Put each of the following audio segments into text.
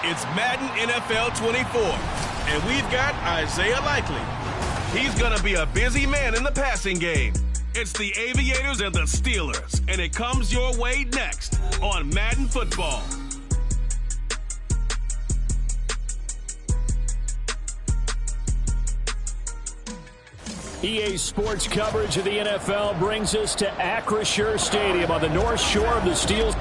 It's Madden NFL 24, and we've got Isaiah Likely. He's going to be a busy man in the passing game. It's the Aviators and the Steelers, and it comes your way next on Madden Football. EA Sports coverage of the NFL brings us to Acrisure Stadium on the north shore of the Steelers.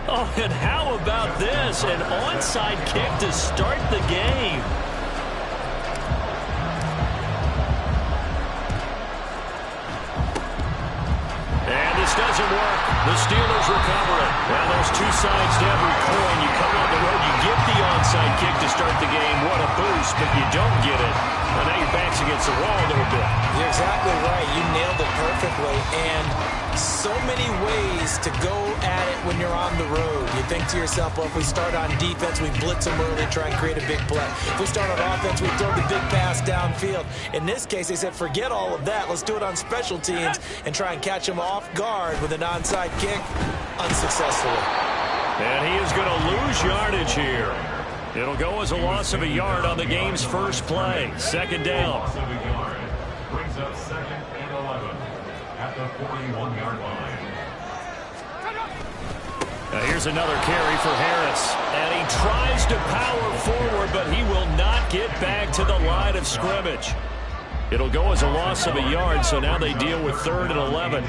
Oh, and how about this? An onside kick to start the game. And this doesn't work. The Steelers recover it. Well, there's two sides to every coin. You come on the road, you get the onside kick to start the game. What a boost, but you don't get it. Well, now your back's against the wall a little bit. You're exactly right. You nailed it perfectly. And so many ways to go at it when you're on the road. You think to yourself, well, if we start on defense, we blitz them early, try and create a big play. If we start on offense, we throw the big pass downfield. In this case, they said, forget all of that. Let's do it on special teams and try and catch them off guard with an onside kick unsuccessfully. And he is going to lose yardage here. It'll go as a loss of a yard on the game's first play. Second down. Brings up 2nd and 11 at the 41-yard line. Now here's another carry for Harris. And he tries to power forward, but he will not get back to the line of scrimmage. It'll go as a loss of a yard, so now they deal with 3rd and 11.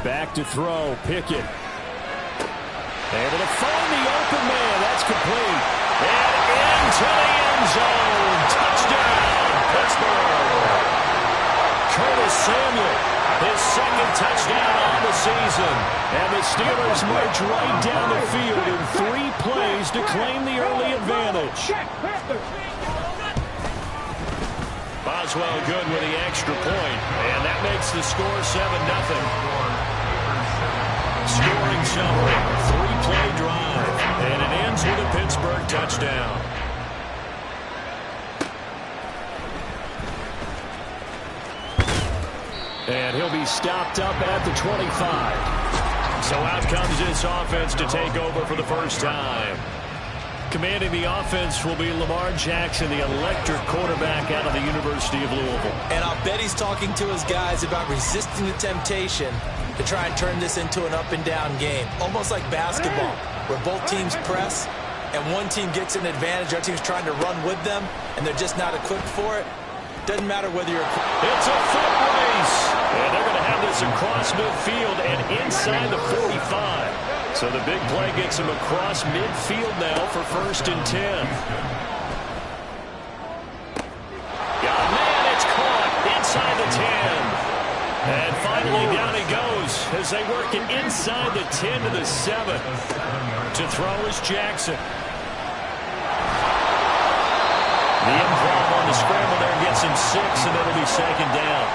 Back to throw, Pickett. Able to find the open man. That's complete. And into the end zone. Touchdown, Pittsburgh. Curtis Samuel, his second touchdown on the season. And the Steelers march right down the field in 3 plays to claim the early advantage. Boswell good with the extra point. And that makes the score 7-0. Scoring summary, 3-play drive, and it ends with a Pittsburgh touchdown. And he'll be stopped up at the 25. So out comes this offense to take over for the first time. Commanding the offense will be Lamar Jackson, the electric quarterback out of the University of Louisville. And I'll bet he's talking to his guys about resisting the temptation to try and turn this into an up-and-down game. Almost like basketball, where both teams press, and one team gets an advantage, our team's trying to run with them, and they're just not equipped for it. Doesn't matter whether you're... It's a foot race! And they're going to have this across midfield and inside the 45. So the big play gets him across midfield now for 1st and 10. Got finally, down he goes as they work it inside the 10 to the 7. To throw is Jackson. The improv on the scramble there gets him 6, and it'll be second down.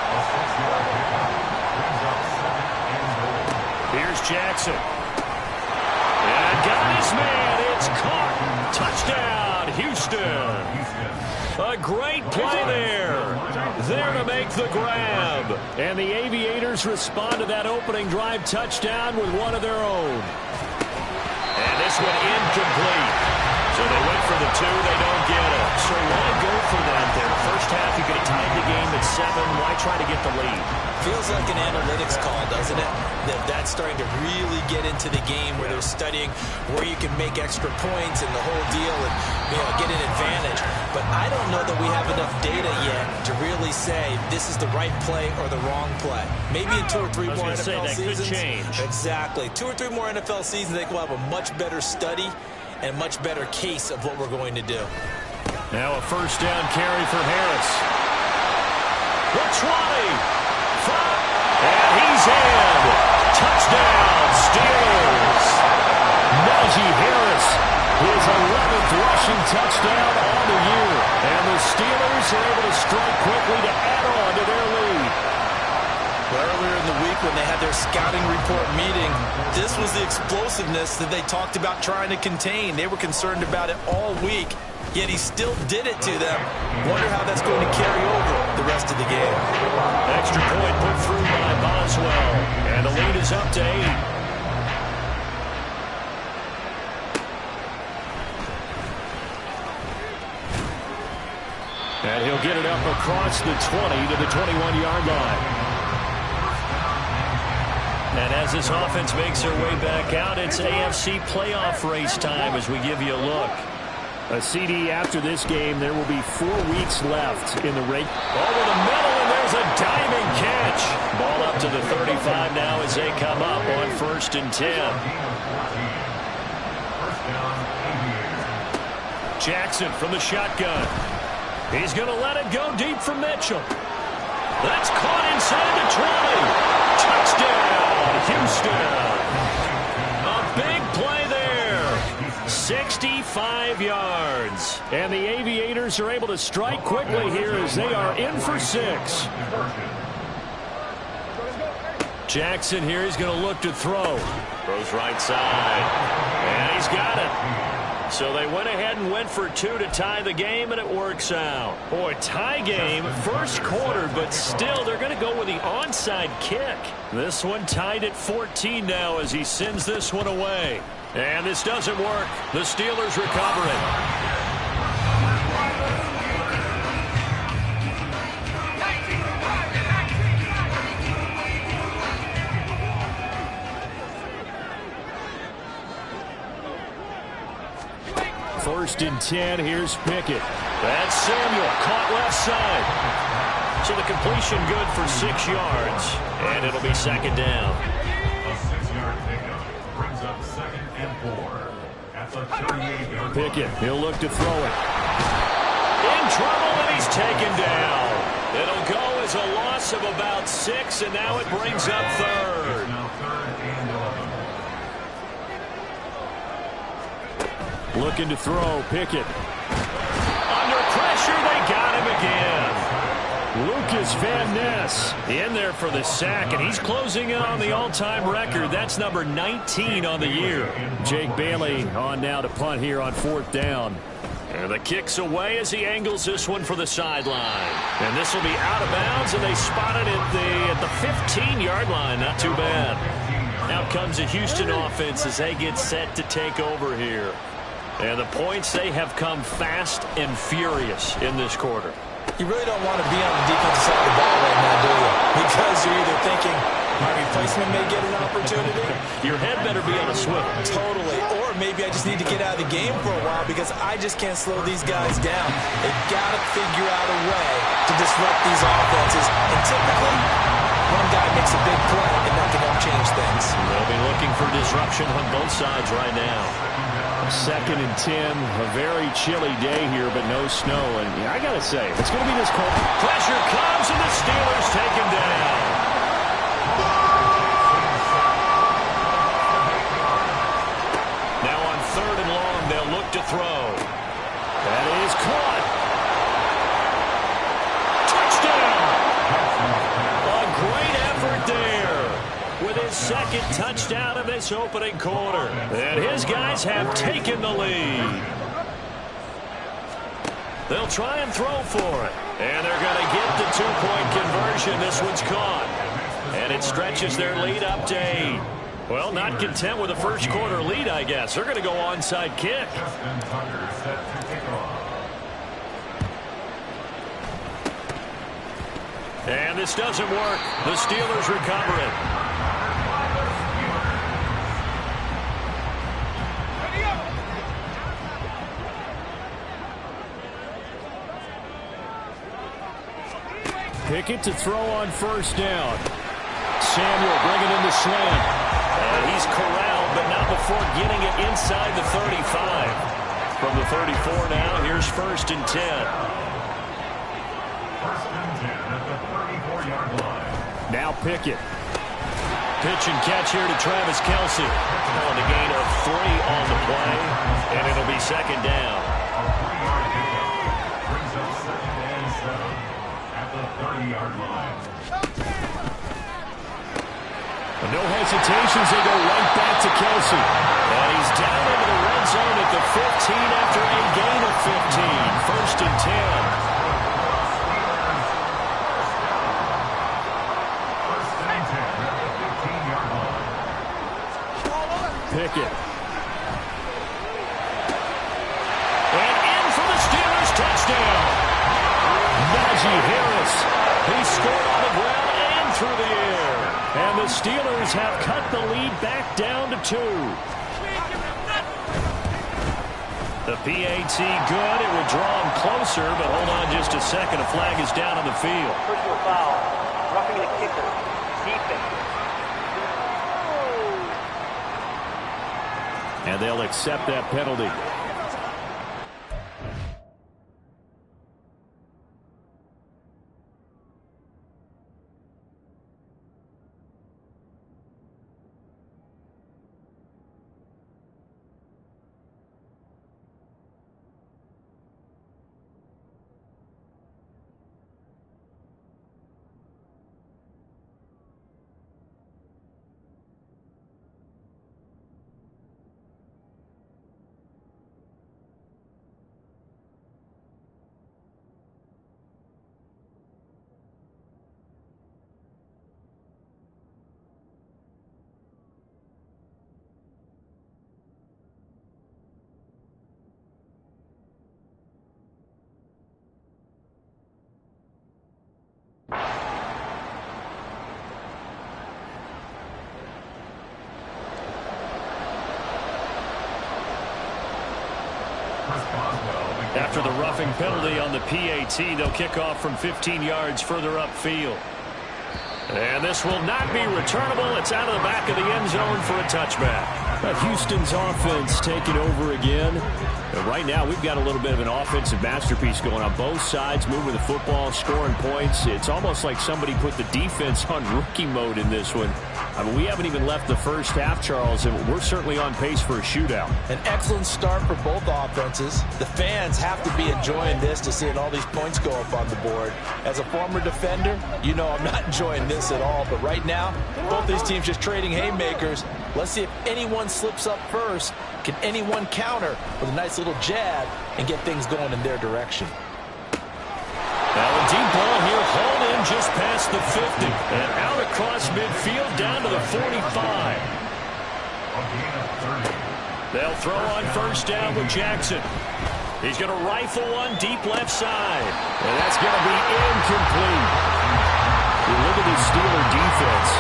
Here's Jackson. And got his man. It's caught. Touchdown, Houston. A great play there. There to make the grab. And the Aviators respond to that opening drive touchdown with one of their own. And this one incomplete. So they went for the 2. They don't get it. So why go for that there? First half, you could have tied the game at 7. Why try to get the lead? Feels like an analytics call, doesn't it? That's starting to really get into the game where they're studying where you can make extra points and the whole deal and get an advantage. But I don't know that we have enough data yet to really say this is the right play or the wrong play. Maybe in 2 or 3 more NFL seasons. Could change. Exactly. 2 or 3 more NFL seasons, I think we'll have a much better study and much better case of what we're going to do. Now a first down carry for Harris. The 20. And he's in. Touchdown, Steelers. Najee Harris, his 11th rushing touchdown on the year. And the Steelers are able to strike quickly to add on to their lead. Earlier in the week when they had their scouting report meeting, this was the explosiveness that they talked about trying to contain. They were concerned about it all week, yet he still did it to them. Wonder how that's going to carry over the rest of the game. Extra point put through by Boswell, and the lead is up to 8. And he'll get it up across the 20 to the 21-yard line. And as this offense makes their way back out, it's AFC playoff race time as we give you a look. A CD after this game. There will be 4 weeks left in the race. Over the middle, and there's a diving catch. Ball up to the 35 now as they come up on 1st and 10. Jackson from the shotgun. He's going to let it go deep for Mitchell. That's caught inside the 20. Touchdown, Houston. A big play there. 65 yards. And the Aviators are able to strike quickly here as they are in for 6. Jackson here, he's going to look to throw. Throws right side. And he's got it. So they went ahead and went for 2 to tie the game, and it works out. Boy, tie game, first quarter, but still they're going to go with the onside kick. This one tied at 14 now as he sends this one away. And this doesn't work. The Steelers recover it. First and 10, here's Pickett. That's Samuel, caught left side. So the completion good for 6 yards, and it'll be second down. A 6-yard pickup brings up 2nd and 4 at the 38-yard line. Pickett, he'll look to throw it. In trouble, and he's taken down. It'll go as a loss of about 6, and now it brings up 3rd. Now 3rd and 11. Looking to throw, Pickett. Under pressure, they got him again. Lucas Van Ness in there for the sack, and he's closing in on the all-time record. That's number 19 on the year. Jake Bailey on now to punt here on 4th down. And the kick's away as he angles this one for the sideline. And this will be out of bounds, and they spot it at the 15-yard line. Not too bad. Now comes the Houston offense as they get set to take over here. And the points, they have come fast and furious in this quarter. You really don't want to be on the defensive side of the ball right now, do you? Because you're either thinking my replacement may get an opportunity. Your head better be on a swivel. Totally. Or maybe I just need to get out of the game for a while because I just can't slow these guys down. They've got to figure out a way to disrupt these offenses. And typically, one guy makes a big play and that can help change things. They'll be looking for disruption on both sides right now. 2nd and 10, a very chilly day here, but no snow. And I got to say, it's going to be this cold. Pressure comes, and the Steelers take him down. second touchdown of this opening quarter. And his guys have taken the lead. They'll try and throw for it. And they're going to get the two-point conversion. This one's caught. And it stretches their lead up to 8. Well, not content with a first quarter lead, I guess. They're going to go onside kick. And this doesn't work. The Steelers recover it. Pickett to throw on first down. Samuel bringing in the slant. And he's corralled, but not before getting it inside the 35. From the 34 now, here's 1st and 10. 1st and 10 at the 34-yard line. Now Pickett. Pitch and catch here to Travis Kelce. On the gain of 3 on the play, and it'll be 2nd down. A 3-yard pickup brings up 2nd and 7 at the 30-yard line. No hesitations, they go right back to Kelce. And he's down into the red zone at the 15 after a gain of 15. 1st and 10. Pickett. And in for the Steelers touchdown. Najee Harris. He scored on the ground and through the air. And the Steelers have cut the lead back down to 2. The PAT good. It would draw him closer, but hold on just a second. A flag is down on the field. Personal foul. Roughing the kicker. Defense. And they'll accept that penalty. After the roughing penalty on the PAT, they'll kick off from 15 yards further upfield. And this will not be returnable. It's out of the back of the end zone for a touchback. Houston's offense taking over again. And right now, we've got a little bit of an offensive masterpiece going on both sides, moving the football, scoring points. It's almost like somebody put the defense on rookie mode in this one. I mean, we haven't even left the first half, Charles, and we're certainly on pace for a shootout. An excellent start for both offenses. The fans have to be enjoying this to seeing all these points go up on the board. As a former defender, you know I'm not enjoying this at all. But right now, both these teams just trading haymakers. Let's see if anyone slips up first. Can anyone counter with a nice little jab and get things going in their direction? Now a deep ball here, hauled in just past the 50. And out across midfield down to the 45. They'll throw on first down with Jackson. He's going to rifle one deep left side. And that's going to be incomplete. You look at the Steeler defense.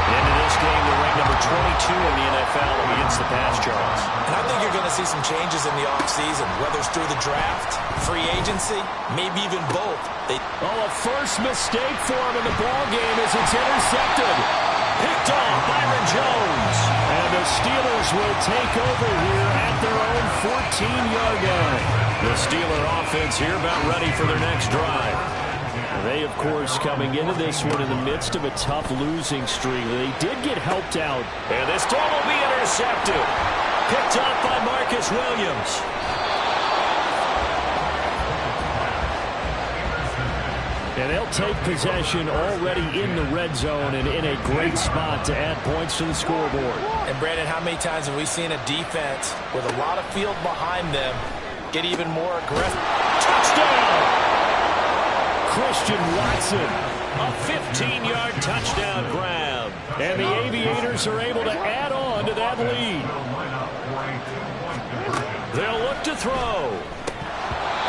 Into this game, they're ranked number 22 in the NFL against the pass, Charles. And I think you're going to see some changes in the offseason, whether it's through the draft, free agency, maybe even both. A first mistake for him in the ball game as it's intercepted. Picked off Byron Jones. And the Steelers will take over here at their own 14-yard line. The Steeler offense here about ready for their next drive. They, of course, coming into this one in the midst of a tough losing streak. They did get helped out. And this ball will be intercepted. Picked up by Marcus Williams. And they'll take possession already in the red zone and in a great spot to add points to the scoreboard. And, Brandon, how many times have we seen a defense with a lot of field behind them get even more aggressive? Touchdown! Christian Watson, a 15-yard touchdown grab. And the Aviators are able to add on to that lead. They'll look to throw.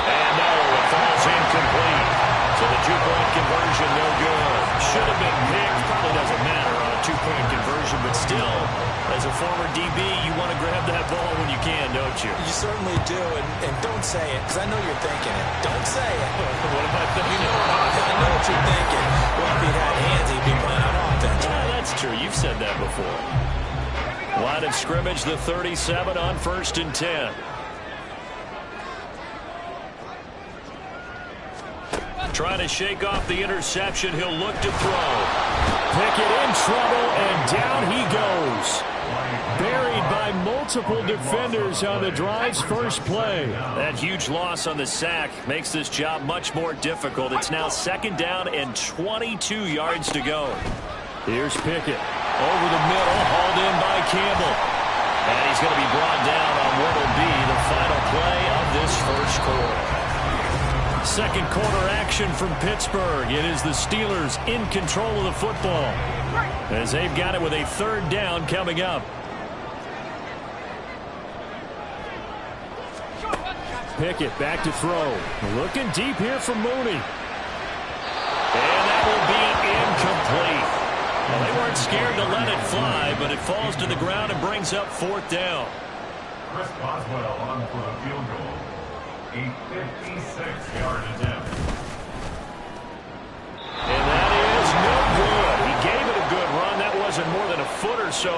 And no, it falls incomplete. So the two-point conversion, no good. Should have been picked. Probably doesn't matter on a two-point conversion, but still, as a former DB, you want to grab that ball when you can, don't you? You certainly do, and don't say it, because I know you're thinking it. Don't say it. What am I thinking? I know what you're thinking. Well, if he'd had hands, he'd be playing on offense. Yeah, that's true. You've said that before. Line of scrimmage, the 37 on 1st and 10. Trying to shake off the interception. He'll look to throw. Pickett in trouble, and down he goes. Buried by multiple defenders on the drive's first play. That huge loss on the sack makes this job much more difficult. It's now 2nd down and 22 yards to go. Here's Pickett. Over the middle, hauled in by Campbell. And he's going to be brought down on what will be the final play of this first quarter. Second quarter action from Pittsburgh. It is the Steelers in control of the football as they've got it with a 3rd down coming up. Pickett back to throw. Looking deep here for Mooney. And that will be incomplete. Well, they weren't scared to let it fly, but it falls to the ground and brings up 4th down. Chris Boswell on for the field goal. A 56-yard attempt. And that is no good. He gave it a good run. That wasn't more than a foot or so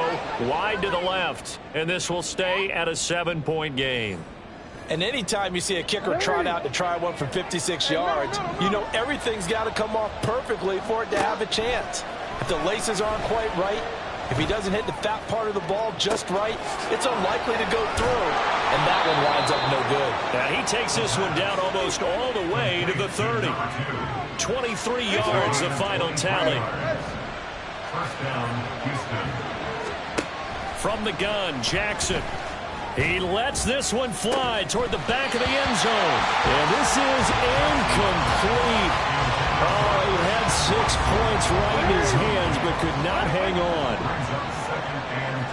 wide to the left. And this will stay at a 7-point game. And anytime you see a kicker trot out to try one from 56 yards, you know everything's got to come off perfectly for it to have a chance. If the laces aren't quite right, if he doesn't hit the fat part of the ball just right, it's unlikely to go through. And that one winds up no good. Now he takes this one down almost all the way to the 30. 23 yards, the final tally. First down, Houston. From the gun, Jackson. He lets this one fly toward the back of the end zone. And this is incomplete. Oh, he had 6 points right in his hands, but could not hang on. Brings up 2nd and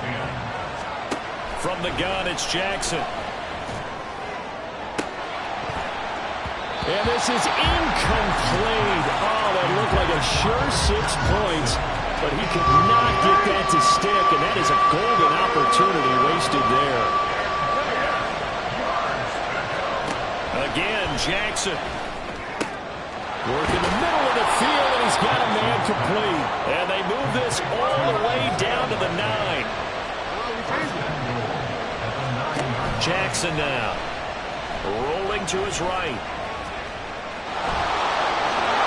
10. From the gun, it's Jackson. And this is incomplete. Oh, that looked like a sure 6 points, but he could not get that to stick, and that is a golden opportunity wasted there. Again, Jackson. Working the middle of the field, and he's got a man complete. And they move this all the way down to the 9. Jackson now. Rolling to his right.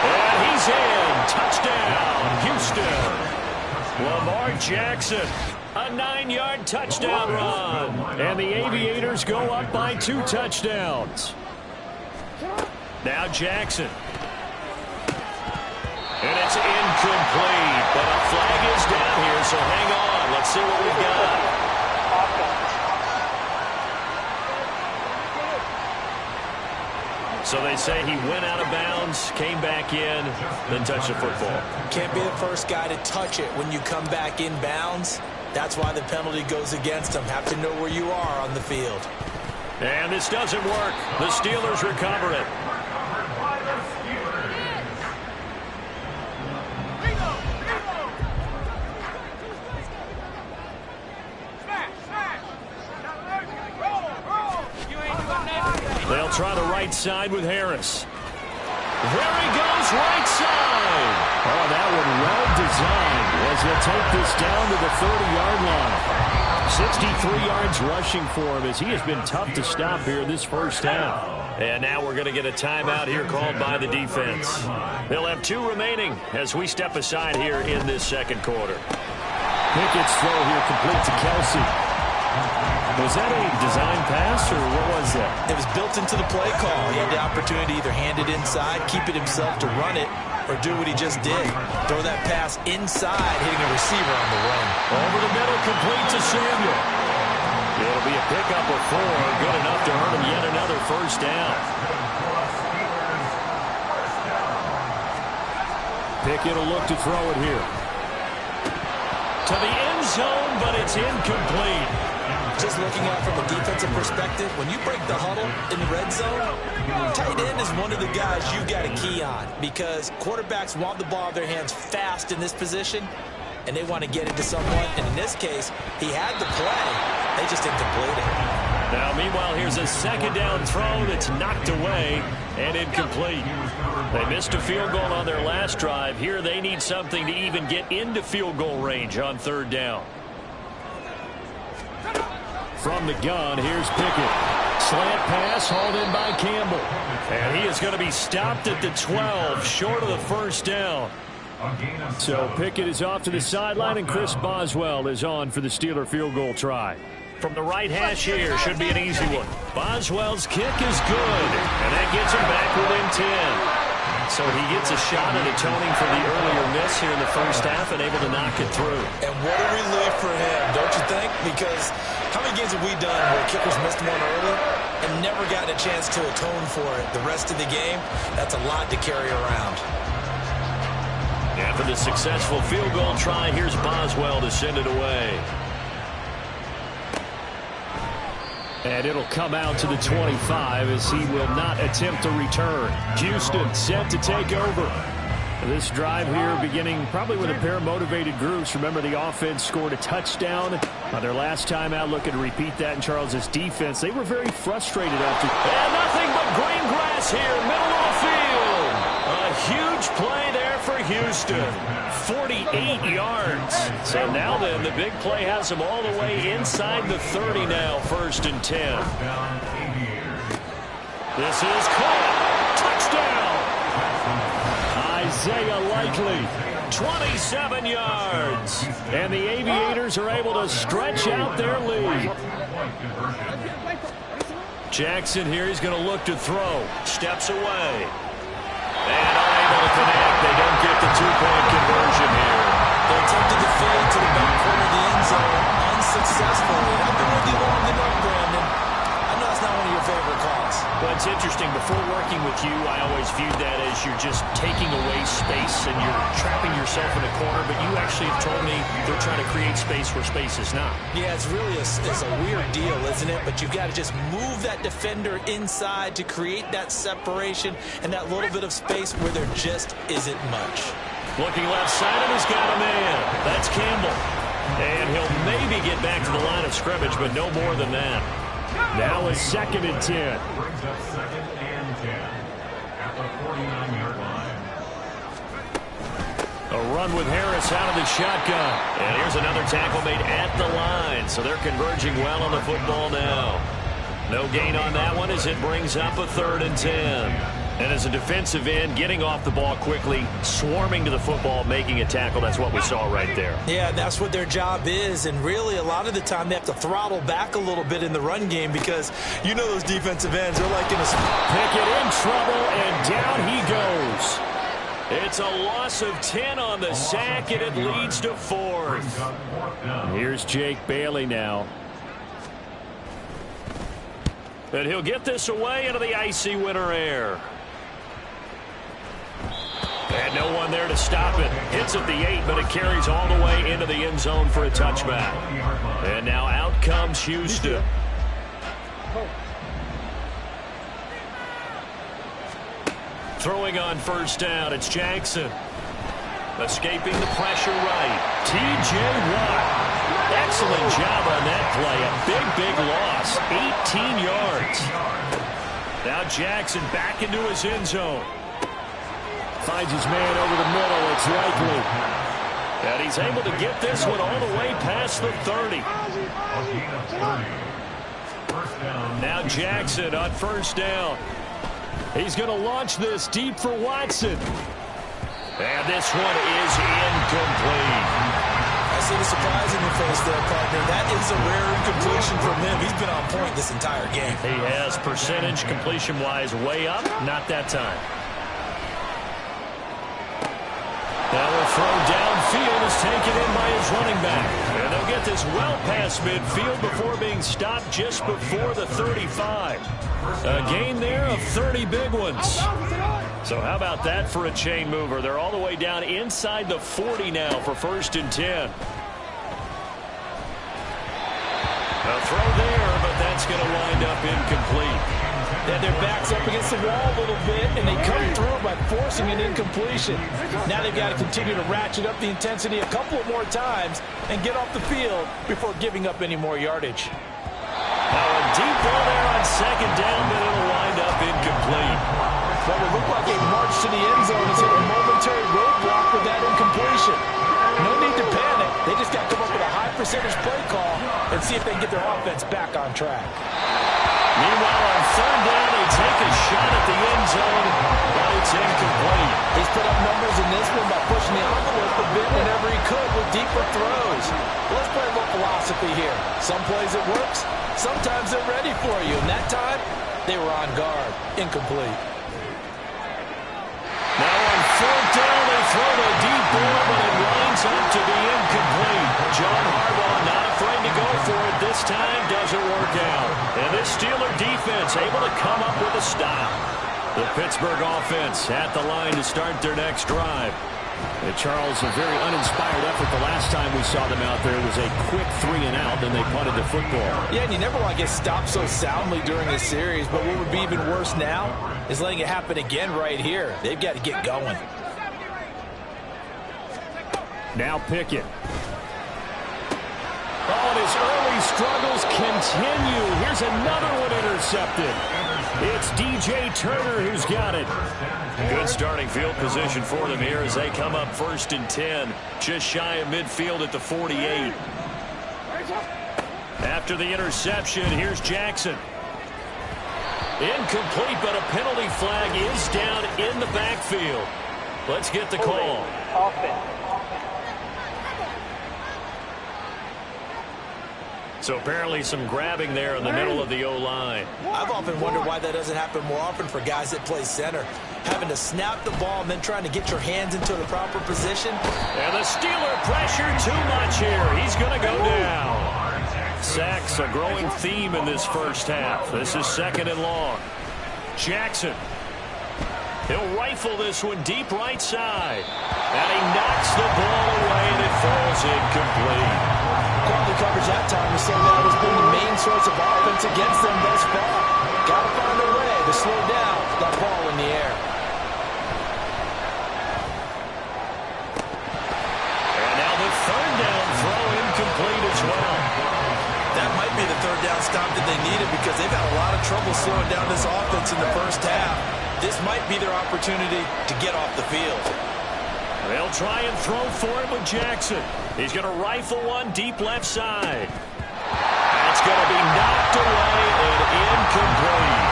And he's in. Touchdown, Houston. Lamar Jackson. A 9-yard touchdown run. And the Aviators go up by 2 touchdowns. Now Jackson. And it's incomplete, but a flag is down here, so hang on. Let's see what we've got. So they say he went out of bounds, came back in, then touched the football. Can't be the first guy to touch it when you come back in bounds. That's why the penalty goes against him. Have to know where you are on the field. And this doesn't work. The Steelers recover it. They'll try the right side with Harris. There he goes, right side. Oh, that one well designed as they'll take this down to the 30-yard line. 63 yards rushing for him as he has been tough to stop here this first half. And now we're going to get a timeout here called by the defense. They'll have 2 remaining as we step aside here in this second quarter. Pickett's throw here complete to Kelsey. Was that a design pass, or what was that? It was built into the play call. He had the opportunity to either hand it inside, keep it himself to run it, or do what he just did. Throw that pass inside, hitting a receiver on the run. Over the middle, complete to Samuel. It'll be a pickup of 4, good enough to earn him yet another first down. Pickett will look to throw it here. To the end zone, but it's incomplete. Just looking at it from a defensive perspective, when you break the huddle in the red zone, tight end is one of the guys you got to key on because quarterbacks want the ball in their hands fast in this position, and they want to get it to someone. And in this case, he had the play. They just didn't complete it. Now, meanwhile, here's a second down throw that's knocked away and incomplete. They missed a field goal on their last drive. Here they need something to even get into field goal range on third down. From the gun, here's Pickett. Slant pass hauled in by Campbell. And he is going to be stopped at the 12, short of the first down. So Pickett is off to the sideline, and Chris Boswell is on for the Steeler field goal try. From the right hash here, should be an easy one. Boswell's kick is good, and that gets him back within 10. So he gets a shot at atoning for the earlier miss here in the first half and able to knock it through. And what a relief for him, don't you think? Because how many games have we done where kickers missed one early and never gotten a chance to atone for it the rest of the game? That's a lot to carry around. After the successful field goal try, here's Boswell to send it away. And it'll come out to the 25 as he will not attempt to return. Houston set to take over. This drive here beginning probably with a pair of motivated groups. Remember, the offense scored a touchdown on their last time out. Looking to repeat that in Charles' defense. They were very frustrated after. And nothing but green grass here, middle of the field. A huge play there for Houston. 48 yards. So now then, the big play has them all the way inside the 30 now, 1st and 10. This is caught. Touchdown. Isaiah Likely, 27 yards. And the Aviators are able to stretch out their lead. Jackson here, he's going to look to throw. Steps away. And unable to connect. They don't get the 2-point conversion here. They attempted to fade to the back corner of the end zone unsuccessfully. I've been with you along the note, Brandon. I know it's not one of your favorite calls. Well, it's interesting. Before working with you, I always viewed that as you're just taking away space and you're trapping yourself in a corner, but you actually have told me they're trying to create space where space is not. Yeah, it's really it's a weird deal, isn't it? But you've got to just move that defender inside to create that separation and that little bit of space where there just isn't much. Looking left side, and he's got a man. That's Campbell. And he'll maybe get back to the line of scrimmage, but no more than that. Now a 2nd and 10. Brings up 2nd and 10 at the 49-yard line. A run with Harris out of the shotgun. And here's another tackle made at the line. So they're converging well on the football now. No gain on that one as it brings up a 3rd and 10. And as a defensive end, getting off the ball quickly, swarming to the football, making a tackle. That's what we saw right there. Yeah, that's what their job is. And really, a lot of the time, they have to throttle back a little bit in the run game because you know those defensive ends, they're like in a... Pickett in trouble, and down he goes. It's a loss of 10 on the sack, and it leads to 4th. Here's Jake Bailey now. And he'll get this away into the icy winter air. And no one there to stop it. Hits at the 8, but it carries all the way into the end zone for a touchback. And now out comes Houston. Throwing on 1st down, it's Jackson. Escaping the pressure right. T.J. Watt. Excellent job on that play. A big loss. 18 yards. Now Jackson back into his end zone. Finds his man over the middle. It's Likely. And he's able to get this one all the way past the 30. Now Jackson on 1st down. He's going to launch this deep for Watson. And this one is incomplete. As see the surprise in your face there, partner. That is a rare incompletion from him. He's been on point this entire game. He has percentage completion-wise way up. Not that time. Now a throw downfield is taken in by his running back. And they'll get this well past midfield before being stopped just before the 35. A gain there of 30 big ones. So how about that for a chain mover? They're all the way down inside the 40 now for 1st and 10. A throw there, but that's going to wind up incomplete. Yeah, their back's up against the wall a little bit, and they come through by forcing an incompletion. Now they've got to continue to ratchet up the intensity a couple of more times and get off the field before giving up any more yardage. Now a deep ball there on 2nd down, but it'll wind up incomplete. But it looked like a march to the end zone has hit a momentary roadblock with that incompletion. No need to panic. They just got to come up with a high percentage play call and see if they can get their offense back on track. Meanwhile, on 3rd down, they take a shot at the end zone, but it's incomplete. He's put up numbers in this one by pushing the envelope a bit whenever he could with deeper throws. Let's play a little philosophy here. Some plays it works, sometimes they're ready for you. And that time, they were on guard. Incomplete. Now on 4th down, they throw the deep ball, but it winds up to be incomplete. John Harbaugh not afraid to go for it this time. Doesn't work out. And this Steeler defense able to come up with a stop. The Pittsburgh offense at the line to start their next drive. And Charles, a very uninspired effort. The last time we saw them out there was a quick 3 and out, then they punted the football. Yeah, and you never want to get stopped so soundly during a series, but what would be even worse now is letting it happen again right here. They've got to get going. Now Pickett. Oh, and his early struggles continue. Here's another one intercepted. It's DJ Turner who's got it. Good starting field position for them here as they come up 1st and 10. Just shy of midfield at the 48. After the interception, here's Jackson. Incomplete, but a penalty flag is down in the backfield. Let's get the call. Offense. So apparently some grabbing there in the middle of the O-line. I've often wondered why that doesn't happen more often for guys that play center. Having to snap the ball and then trying to get your hands into the proper position. And the Steeler pressure too much here. He's going to go down. Sacks a growing theme in this first half. This is 2nd and long. Jackson. He'll rifle this one deep right side. And he knocks the ball away and it falls incomplete. Quality coverage that time was saying that has been the main source of offense against them thus far. Got to find a way to slow down that ball in the air. And now the 3rd down throw incomplete as well. That might be the 3rd down stop that they needed because they've had a lot of trouble slowing down this offense in the first half. This might be their opportunity to get off the field. They'll try and throw for it with Jackson. He's going to rifle one deep left side. That's going to be knocked away and incomplete.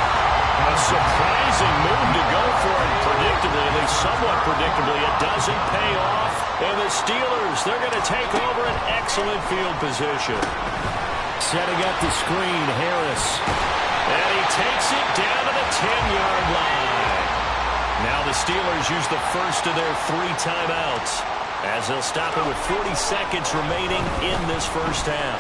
A surprising move to go for it predictably, at least somewhat predictably. It doesn't pay off. And the Steelers, they're going to take over an excellent field position. Setting up the screen, Harris. And he takes it down to the 10-yard line. Now the Steelers use the first of their 3 timeouts as they'll stop it with 40 seconds remaining in this first half.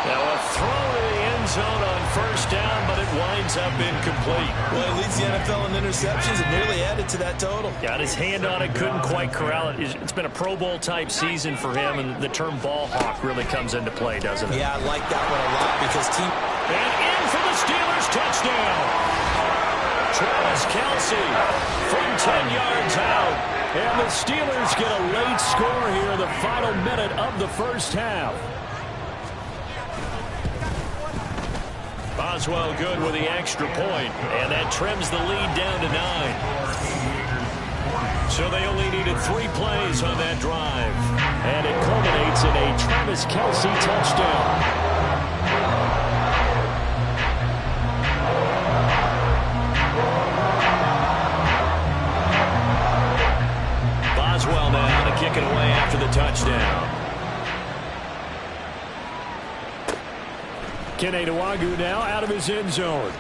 Now a throw to the end zone on 1st down, but it winds up incomplete. Well, he leads the NFL in interceptions and nearly added to that total. Got his hand on it, couldn't quite corral it. It's been a Pro Bowl type season for him, and the term ball hawk really comes into play, doesn't it? Yeah, I like that one a lot because team... And in for the Steelers, touchdown! Travis Kelce from 10 yards out. And the Steelers get a late score here in the final minute of the first half. Boswell good with the extra point, and that trims the lead down to 9. So they only needed 3 plays on that drive. And it culminates in a Travis Kelce touchdown. Boswell now to kick it away after the touchdown. Ekene Nwagu now out of his end zone.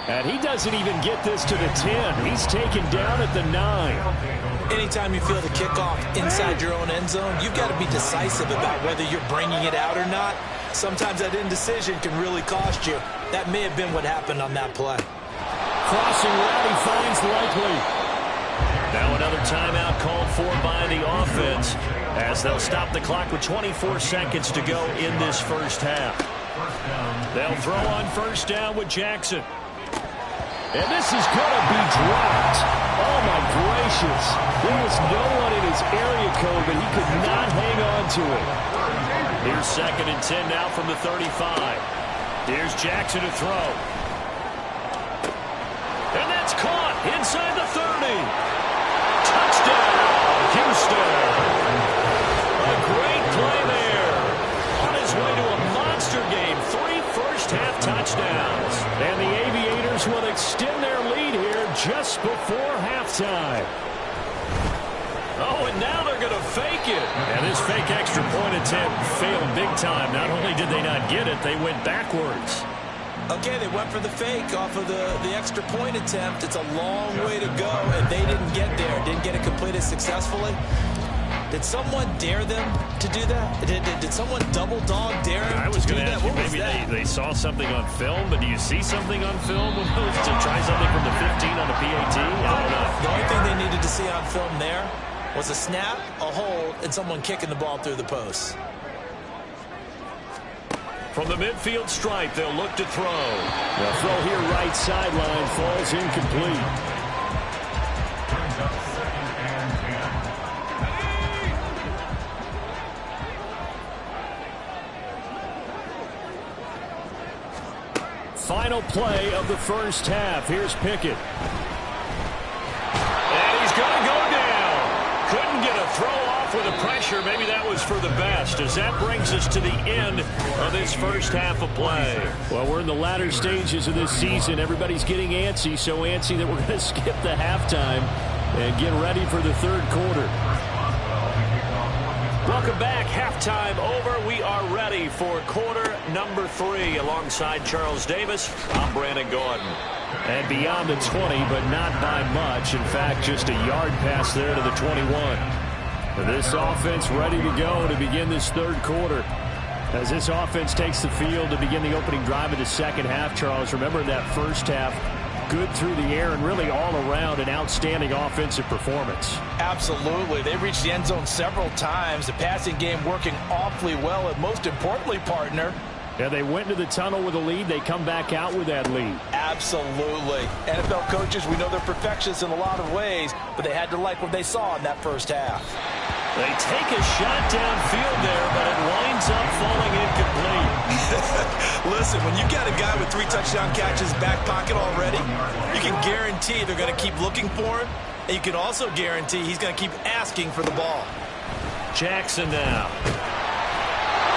And he doesn't even get this to the 10. He's taken down at the 9. Anytime you feel the kickoff inside your own end zone, you've got to be decisive about whether you're bringing it out or not. Sometimes that indecision can really cost you. That may have been what happened on that play. Crossing route, he finds Likely. Now another timeout called for by the offense as they'll stop the clock with 24 seconds to go in this first half. They'll throw on first down with Jackson. And this is going to be dropped. Oh, my gracious. There was no one in his area code, but he could not hang on to it. Here's 2nd and 10 now from the 35. Here's Jackson to throw. And that's caught inside the 30. Touchdown, Houston. A great play there. On his way to a monster game. 3 first-half touchdowns. And the Aviators will extend their lead here just before halftime. Oh, and now they're going to fake it. And this fake extra point attempt failed big time. Not only did they not get it, they went backwards. Okay, they went for the fake off of the extra point attempt. It's a long way to go, and they didn't get there. Didn't get it completed successfully. Did someone dare them to do that? Did someone double dog dare them I was to do going to that? ask you, What was maybe that? they saw something on film, but do you see something on film when those to try something from the 15 on the PAT? I don't know. The only thing they needed to see on film there was a snap, a hold, and someone kicking the ball through the post. From the midfield stripe, they'll look to throw. The throw here right sideline falls incomplete. Brings up 2nd and 10. Final play of the first half. Here's Pickett. And he's going to go down. Couldn't get a throw off with the pressure. Maybe that was for the best, as that brings us to the end of this first half of play. Well, we're in the latter stages of this season. Everybody's getting antsy, so antsy that we're going to skip the halftime and get ready for the third quarter. Welcome back. Halftime over. We are ready for quarter number 3. Alongside Charles Davis, I'm Brandon Gordon. And beyond the 20, but not by much. In fact, just a yard pass there to the 21. This offense ready to go to begin this third quarter. As this offense takes the field to begin the opening drive of the second half, Charles, remember that first half, good through the air and really all around an outstanding offensive performance. Absolutely. They reached the end zone several times. The passing game working awfully well, and most importantly, partner, Yeah, they went into the tunnel with a lead. They come back out with that lead. absolutely. NFL coaches, we know they're perfectionists in a lot of ways, but they had to like what they saw in that first half. They take a shot downfield there, but it winds up falling incomplete. Listen, when you've got a guy with 3 touchdown catches back pocket already, you can guarantee they're going to keep looking for him, and you can also guarantee he's going to keep asking for the ball. Jackson now.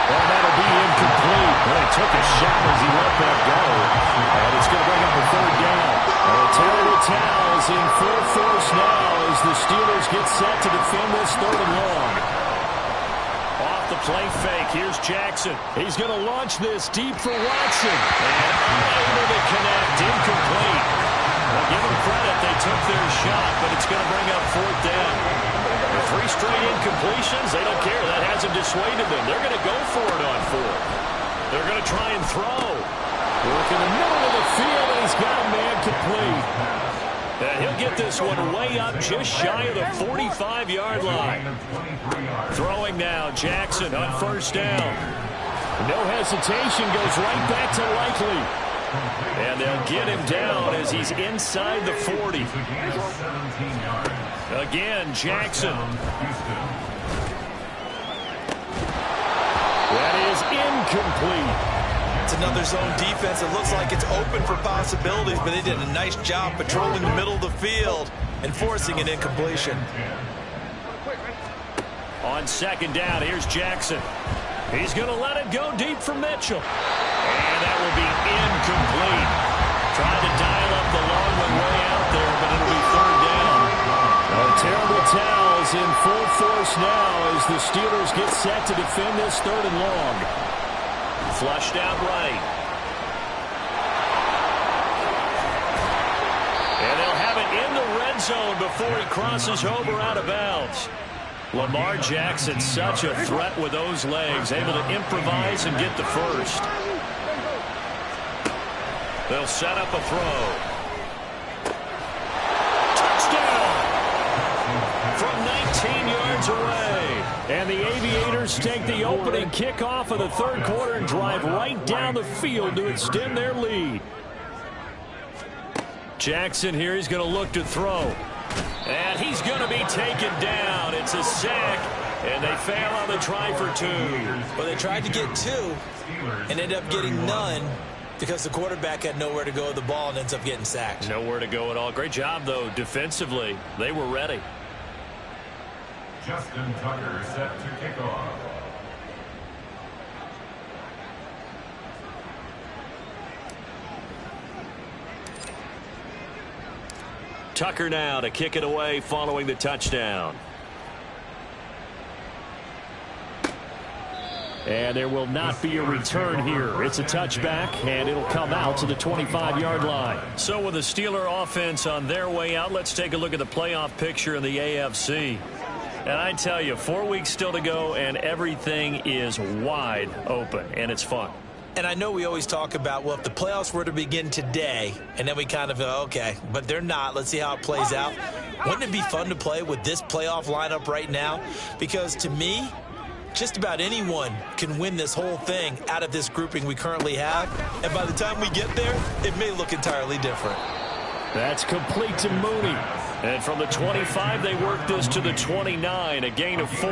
Well, that'll be incomplete. Well, he took a shot as he let that go. And it's going to bring up a third down. Terrible towels in full force now as the Steelers get set to defend this third and long. Off the play fake, here's Jackson. He's going to launch this deep for Watson. And unable to connect, incomplete. Well, give them credit, they took their shot, but it's going to bring up 4th down. 3 straight incompletions, they don't care. That hasn't dissuaded them. They're going to go for it on 4th. They're going to try and throw. Work in the middle of the field, and he's got a man complete. He'll get this one way up just shy of the 45-yard line. Throwing now, Jackson on first down. No hesitation, goes right back to Likely. And they'll get him down as he's inside the 40. Again, Jackson. That is incomplete. It's another zone defense. It looks like it's open for possibilities, but they did a nice job patrolling the middle of the field and forcing an incompletion. On second down, here's Jackson. He's going to let it go deep for Mitchell. And that will be incomplete. Tried to dial up the long one way out there, but it'll be third down. Terrible towels in full force now as the Steelers get set to defend this third and long. Flushed out right. And they'll have it in the red zone before he crosses over out of bounds. Lamar Jackson, such a threat with those legs, able to improvise and get the first. They'll set up a throw. Touchdown! From 19 yards away. And the Aviators take the opening kickoff of the third quarter and drive right down the field to extend their lead. Jackson here, he's going to look to throw. And he's going to be taken down. It's a sack, and they fail on the try for 2. Well, they tried to get 2 and ended up getting none because the quarterback had nowhere to go with the ball and ends up getting sacked. Nowhere to go at all. Great job, though, defensively. They were ready. Justin Tucker set to kick off. Tucker now to kick it away following the touchdown. And there will not be a return here. It's a touchback, and it'll come out to the 25-yard line. So with the Steeler offense on their way out, let's take a look at the playoff picture in the AFC. And I tell you, 4 weeks still to go, and everything is wide open, and it's fun. And I know we always talk about, well, if the playoffs were to begin today, and then we kind of go, okay, but they're not. Let's see how it plays out. Wouldn't it be fun to play with this playoff lineup right now? Because to me, just about anyone can win this whole thing out of this grouping we currently have. And by the time we get there, it may look entirely different. That's complete to Mooney. And from the 25, they work this to the 29, a gain of 4.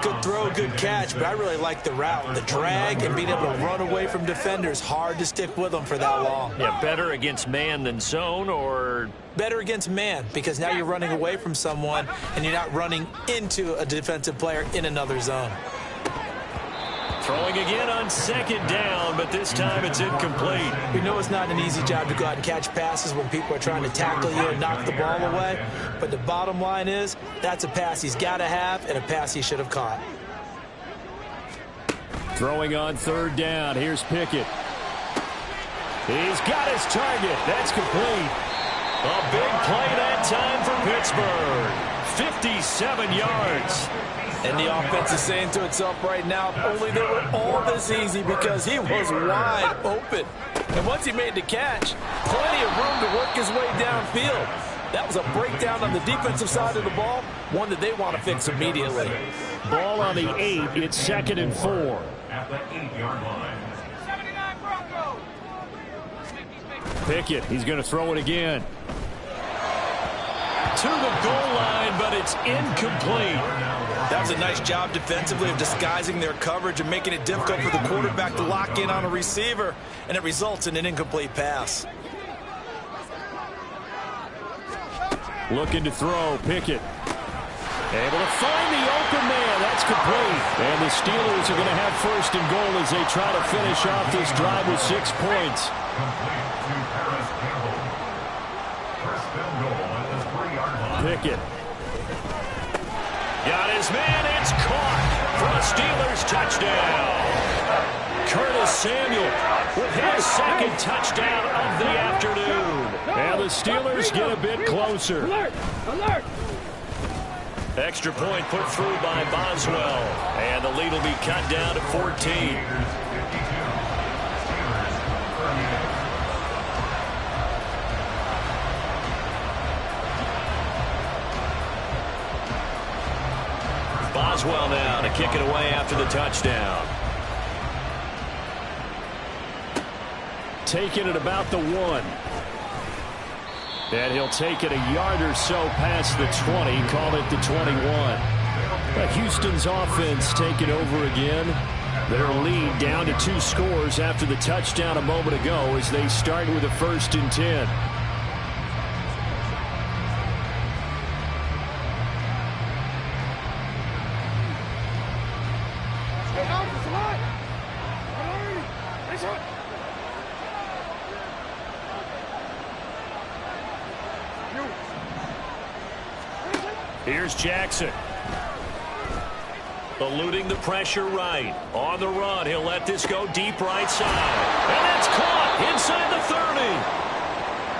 Good throw, good catch, but I really like the route. The drag and being able to run away from defenders. Hard to stick with them for that long. Yeah, better against man than zone, or? Better against man, because now you're running away from someone and you're not running into a defensive player in another zone. Throwing again on second down, but this time it's incomplete. We know it's not an easy job to go out and catch passes when people are trying to tackle you and knock the ball away. But the bottom line is, that's a pass he's got to have and a pass he should have caught. Throwing on third down. Here's Pickett. He's got his target. That's complete. A big play that time for Pittsburgh. 57 yards. And the offense is saying to itself right now, only they were all this easy because he was wide open. And once he made the catch, plenty of room to work his way downfield. That was a breakdown on the defensive side of the ball, one that they want to fix immediately. Ball on the 8. It's 2nd and 4. At the 8-yard line. Pickett, he's going to throw it again. To the goal line, but it's incomplete. That was a nice job defensively of disguising their coverage and making it difficult for the quarterback to lock in on a receiver, and it results in an incomplete pass. Looking to throw, Pickett. Able to find the open man. That's complete. And the Steelers are going to have 1st and goal as they try to finish off this drive with 6 points. Pickett. Got his man. It's caught for a Steelers touchdown. Curtis Samuel with his 2nd touchdown of the afternoon. And the Steelers get a bit closer. Alert! Alert! Extra point put through by Boswell. And the lead will be cut down to 14. Boswell now to kick it away after the touchdown. Taking it about the 1. And he'll take it a yard or so past the 20, call it the 21. Houston's offense taking over again. Their lead down to 2 scores after the touchdown a moment ago as they start with a 1st and 10. Here's Jackson. eluding the pressure right. On the run, he'll let this go deep right side. And that's caught inside the 30.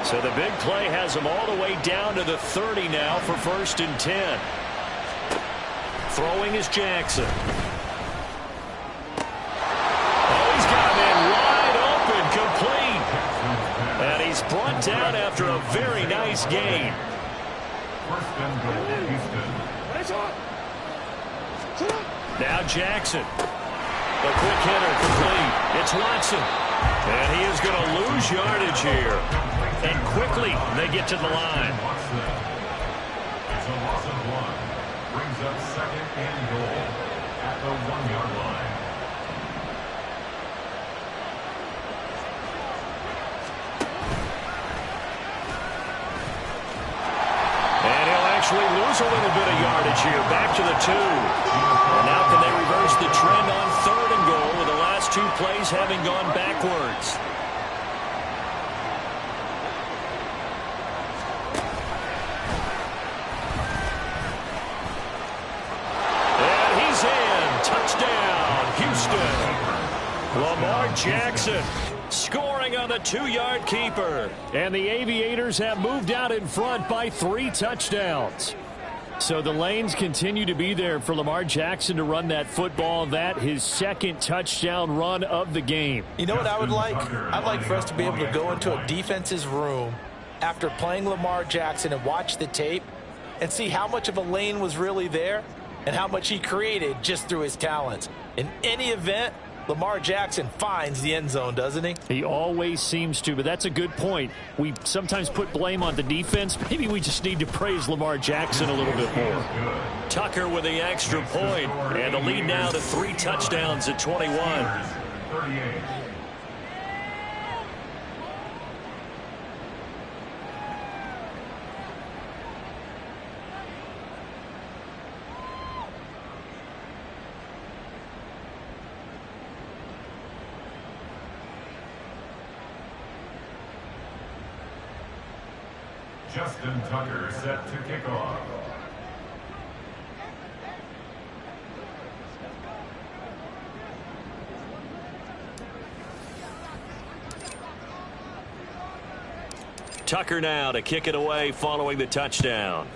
So the big play has him all the way down to the 30 now for 1st and 10. Throwing is Jackson. Oh, he's got him in wide open, complete. And he's brought down after a very nice gain. 1st and goal, Houston. Now Jackson. A quick hitter, complete. It's Watson. And he is going to lose yardage here. And quickly, they get to the line. It's a loss of 1. Brings up 2nd and goal at the 1-yard line. And he'll actually lose a little bit of yardage here. Back to the 2. And now can they reverse the trend on 3rd and goal with the last 2 plays having gone backwards? And he's in. Touchdown, Houston. Lamar Jackson scoring on the 2-yard keeper. And the Aviators have moved out in front by 3 touchdowns. So the lanes continue to be there for Lamar Jackson to run that football. That his 2nd touchdown run of the game. You know what I would like? I'd like for us to be able to go into a defense's room after playing Lamar Jackson and watch the tape and see how much of a lane was really there and how much he created just through his talents. In any event, Lamar Jackson finds the end zone, doesn't he? He always seems to, but that's a good point. We sometimes put blame on the defense. Maybe we just need to praise Lamar Jackson a little bit more. Tucker with the extra point, and the lead now to 3 touchdowns at 21. 38. Justin Tucker set to kick off. Tucker now to kick it away following the touchdown.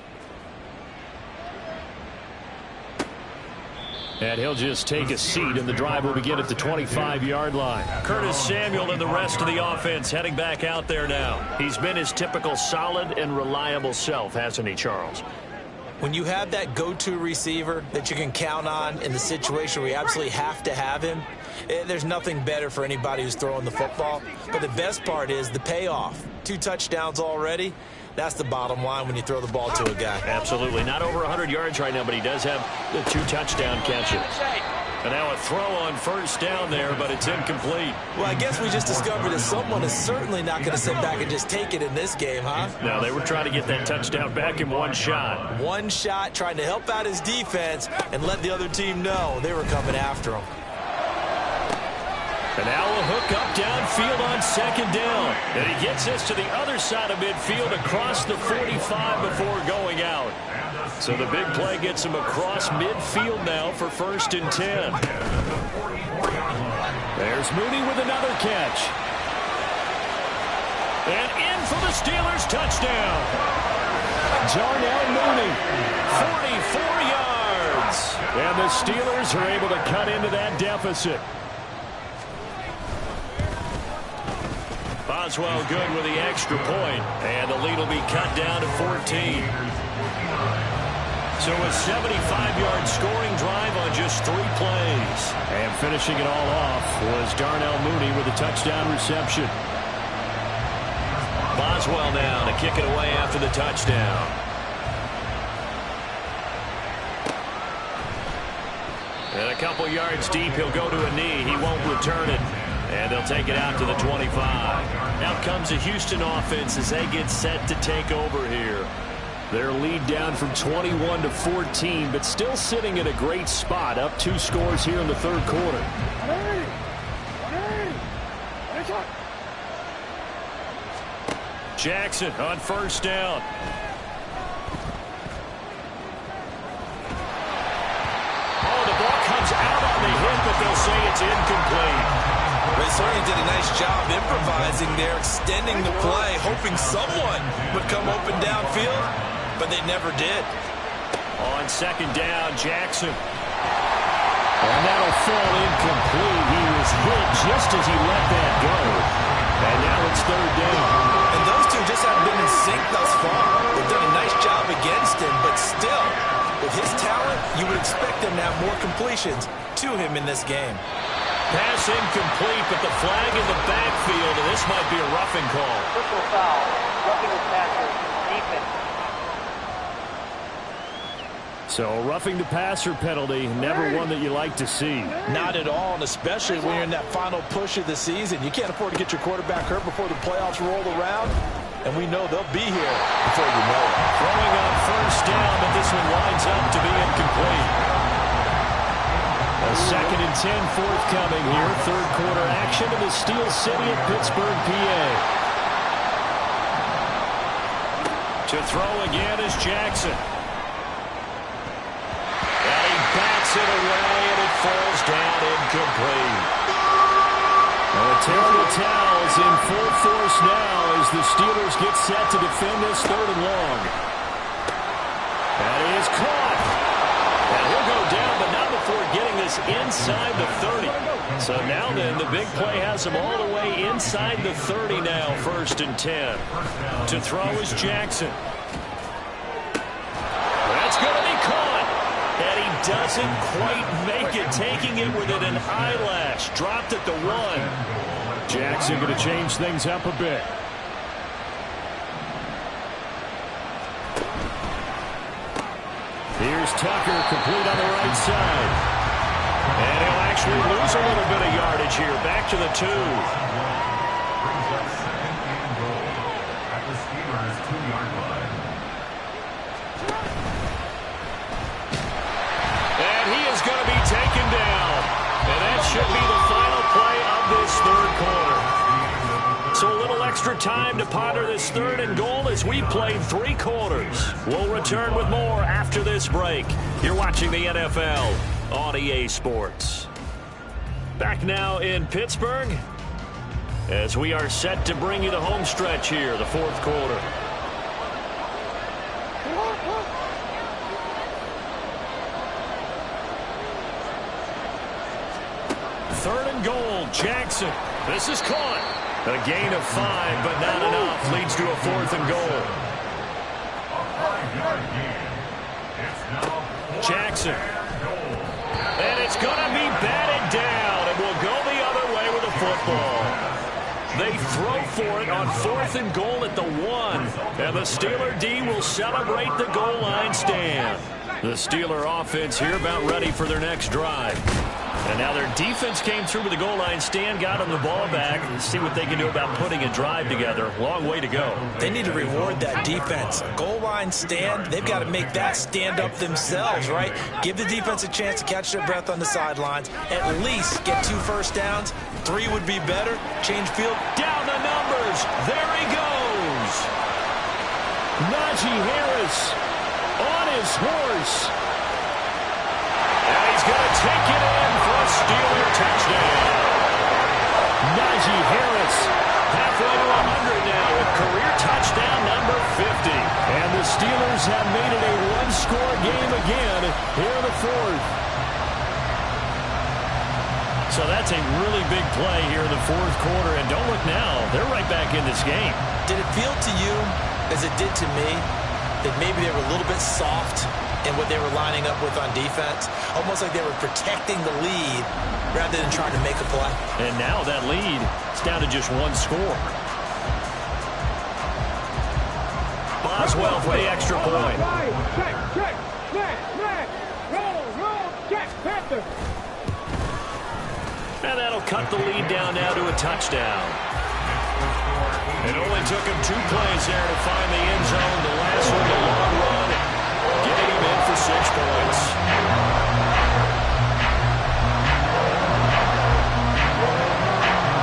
And he'll just take a seat, and the drive will begin at the 25-yard line. Curtis Samuel and the rest of the offense heading back out there now. He's been his typical solid and reliable self, hasn't he, Charles? When you have that go-to receiver that you can count on in the situation where you absolutely have to have him, there's nothing better for anybody who's throwing the football. But the best part is the payoff. 2 touchdowns already. That's the bottom line when you throw the ball to a guy. Absolutely. Not over 100 yards right now, but he does have the 2 touchdown catches. And now a throw on 1st down there, but it's incomplete. Well, I guess we just discovered that someone is certainly not going to sit back and just take it in this game, huh? No, they were trying to get that touchdown back in 1 shot. 1 shot, trying to help out his defense and let the other team know they were coming after him. And now a hook up downfield on 2nd down. And he gets this to the other side of midfield across the 45 before going out. So the big play gets him across midfield now for 1st and 10. There's Mooney with another catch. And in for the Steelers touchdown. Darnell Mooney, 44 yards. And the Steelers are able to cut into that deficit. Boswell good with the extra point, and the lead will be cut down to 14. So a 75-yard scoring drive on just 3 plays. And finishing it all off was Darnell Mooney with a touchdown reception. Boswell now to kick it away after the touchdown. And a couple yards deep, he'll go to a knee. He won't return it. And they'll take it out to the 25. Out comes the Houston offense as they get set to take over here. Their lead down from 21 to 14, but still sitting at a great spot. Up 2 scores here in the 3rd quarter. Jackson on 1st down. Oh, the block It's incomplete. They certainly did a nice job improvising there, extending the play, hoping someone would come open downfield, but they never did. On second down, Jackson. And that'll fall incomplete. He was hit just as he let that go. And now it's third down. And those two just haven't been in sync thus far. They've done a nice job against him, but still, with his talent, you would expect them to have more completions to him in this game. Pass incomplete, but the flag in the backfield, and this might be a roughing call. Personal foul. Roughing the passer. Defense. So roughing the passer penalty, never one that you like to see. Not at all, and especially when you're in that final push of the season. You can't afford to get your quarterback hurt before the playoffs roll around, and we know they'll be here before you know it. Throwing on first down, but this one winds up to be incomplete. A 2nd and 10 forthcoming here. Third quarter action in the Steel City at Pittsburgh, PA. To throw again is Jackson. And he backs it away, and it falls down incomplete. And the terrible towels in full force now as the Steelers get set to defend this 3rd and long. That is caught. And he'll go down, but not before getting this inside the 30. So now then, the big play has him all the way inside the 30 now, 1st and 10. To throw is Jackson. That's going to be caught. And he doesn't quite make it, taking it within an eyelash. Dropped at the 1. Jackson going to change things up a bit. Here's Tucker, complete on the right side. And he'll actually lose a little bit of yardage here. Back to the 2. Brings up 2nd and goal at the Steelers' 2-yard line. And he is going to be taken down. And that should be the final play of this 3rd quarter. So a little extra time to ponder this 3rd and goal as we played 3 quarters. We'll return with more after this break. You're watching the NFL on EA Sports. Back now in Pittsburgh as we are set to bring you the home stretch here, the 4th quarter. Third and goal, Jackson. This is caught. A gain of 5, but not enough. Leads to a 4th and goal. Jackson. And it's going to be batted down, and will go the other way with the football. They throw for it on 4th and goal at the 1. And the Steeler D will celebrate the goal line stand. The Steeler offense here about ready for their next drive. And now their defense came through with the goal line stand, got them the ball back. Let's see what they can do about putting a drive together. Long way to go. They need to reward that defense. A goal line stand, they've got to make that stand up themselves, right? Give the defense a chance to catch their breath on the sidelines. At least get 2 first downs. 3 would be better. Change field. Down the numbers. There he goes. Najee Harris on his horse. And he's going to take it in for a Steeler touchdown. Najee Harris halfway to 100 now with career touchdown number 50. And the Steelers have made it a 1-score game again here in the 4th. So that's a really big play here in the 4th quarter. And don't look now, they're right back in this game. Did it feel to you, as it did to me, that maybe they were a little bit soft in what they were lining up with on defense? Almost like they were protecting the lead rather than trying to make a play. And now that lead is down to just 1 score. Boswell for the extra point. Check, check, roll, check, Panther. And that'll cut the lead down now to a touchdown. It only took him 2 plays there to find the end zone. The last one, the long run, getting him in for 6 points.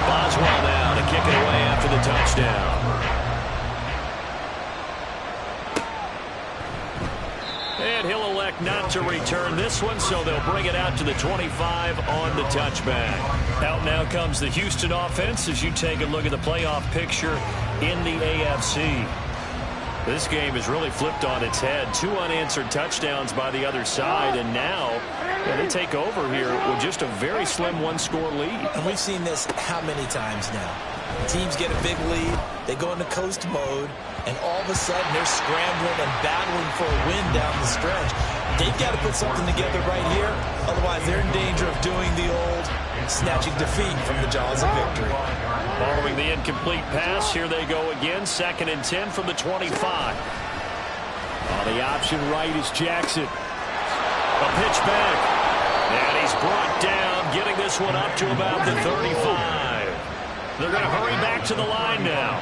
Boswell now to kick it away after the touchdown. And he'll elect elect not to return this one, so they'll bring it out to the 25 on the touchback. Out now comes the Houston offense as you take a look at the playoff picture in the AFC. This game is really flipped on its head. 2 unanswered touchdowns by the other side, and now they take over here with just a very slim one-score lead. And we've seen this how many times now? Teams get a big lead, they go into coast mode, and all of a sudden they're scrambling and battling for a win down the stretch. They've got to put something together right here, otherwise they're in danger of doing the old snatching defeat from the jaws of victory. Following the incomplete pass, here they go again, 2nd and 10 from the 25. On the option right is Jackson. A pitch back, and he's brought down, getting this one up to about the 35. They're going to hurry back to the line now.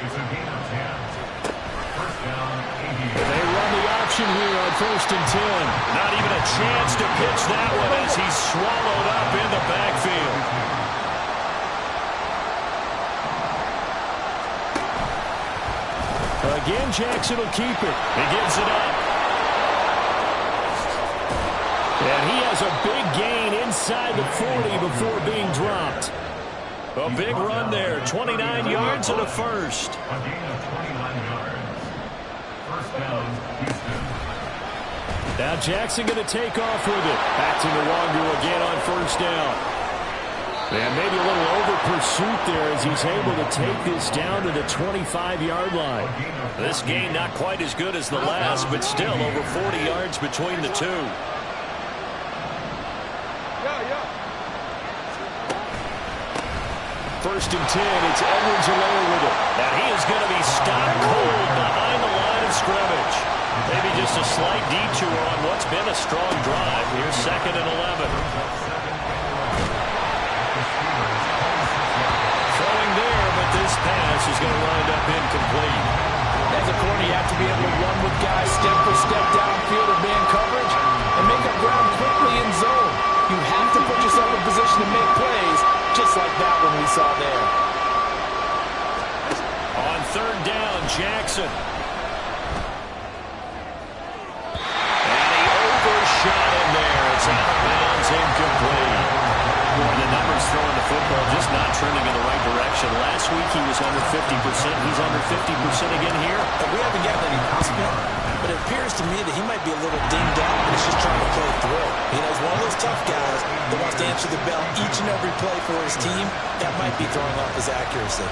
It's a gain of 10. First down, 88. They run the option here on 1st and 10. Not even a chance to pitch that one as he's swallowed up in the backfield. Again, Jackson will keep it. He gives it up. And he has a big gain inside the 40 before being dropped. A big run there, 29 yards and a first. A gain of 29 yards. First down, Houston. Now Jackson going to take off with it. Back to Nwangu again on 1st down. And maybe a little over pursuit there as he's able to take this down to the 25-yard line. This game not quite as good as the last, but still over 40 yards between the two. First and 10, it's Edwards alone with it. And he is going to be stopped cold behind the line of scrimmage. Maybe just a slight detour on what's been a strong drive. Here's 2nd and 11. Throwing there, but this pass is going to wind up incomplete. As a corner, you have to be able to run with guys step for step downfield or man coverage and make up ground quickly in zone. You have to put yourself in position to make plays, just like that one we saw there. On 3rd down, Jackson. And he overshot him there. It's out of bounds, incomplete. Boy, the numbers throwing the football just not trending in the right direction. Last week he was under 50%. He's under 50% again here. And we haven't gotten any hospital, but it appears to me that he might be a little dinged up, but he's just trying to play through. You know, he's one of those tough guys that wants to answer the bell each and every play for his team. That might be throwing off his accuracy.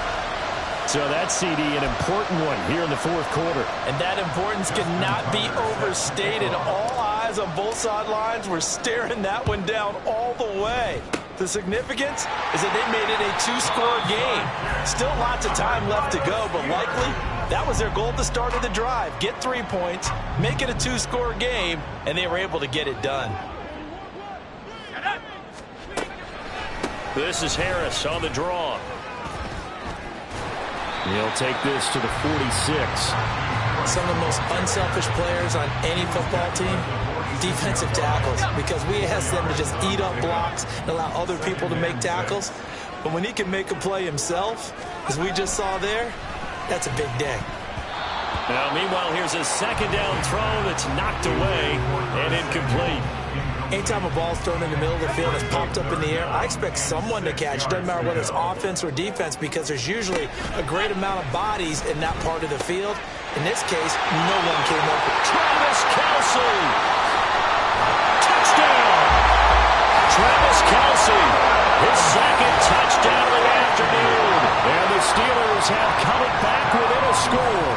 So that CD, an important one here in the 4th quarter. And that importance cannot be overstated. All eyes on both sidelines were staring that one down all the way. The significance is that they made it a 2-score game. Still lots of time left to go, but likely that was their goal at the start of the drive. Get 3 points, make it a 2-score game, and they were able to get it done. This is Harris on the draw. He'll take this to the 46. Some of the most unselfish players on any football team, defensive tackles, because we ask them to just eat up blocks and allow other people to make tackles. But when he can make a play himself, as we just saw there, that's a big day. Now, meanwhile, here's a 2nd down throw that's knocked away and incomplete. Anytime a ball's thrown in the middle of the field, it's popped up in the air, I expect someone to catch. It doesn't matter whether it's offense or defense, because there's usually a great amount of bodies in that part of the field. In this case, no one came up. Travis Kelce. Touchdown. Travis Kelce, his 2nd touchdown of the afternoon. And the Steelers have come it back within a score.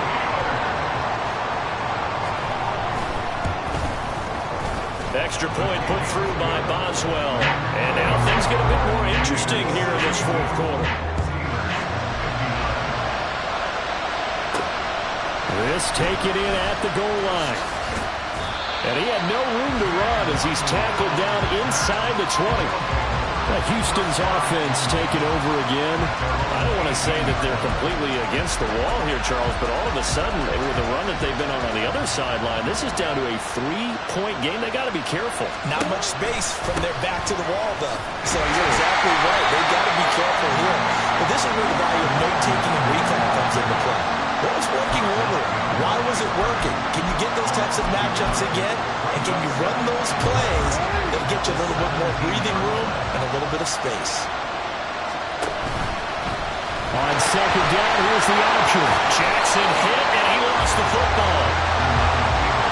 Extra point put through by Boswell. And now things get a bit more interesting here in this 4th quarter. This taken in at the goal line. And he had no room to run as he's tackled down inside the 20. Houston's offense taking over again. I don't want to say that they're completely against the wall here, Charles, but all of a sudden, with the run that they've been on the other sideline, this is down to a 3-point game. They got to be careful. Not much space from their back to the wall, though. So you're exactly right. They've got to be careful here. But this is where the value of note-taking and recon comes into play. What was working looking over it. Why was it working? Can you get those types of matchups again? And can you run those plays that get you a little bit more breathing room and a little bit of space? On second down, here's the option. Jackson hit, and he lost the football.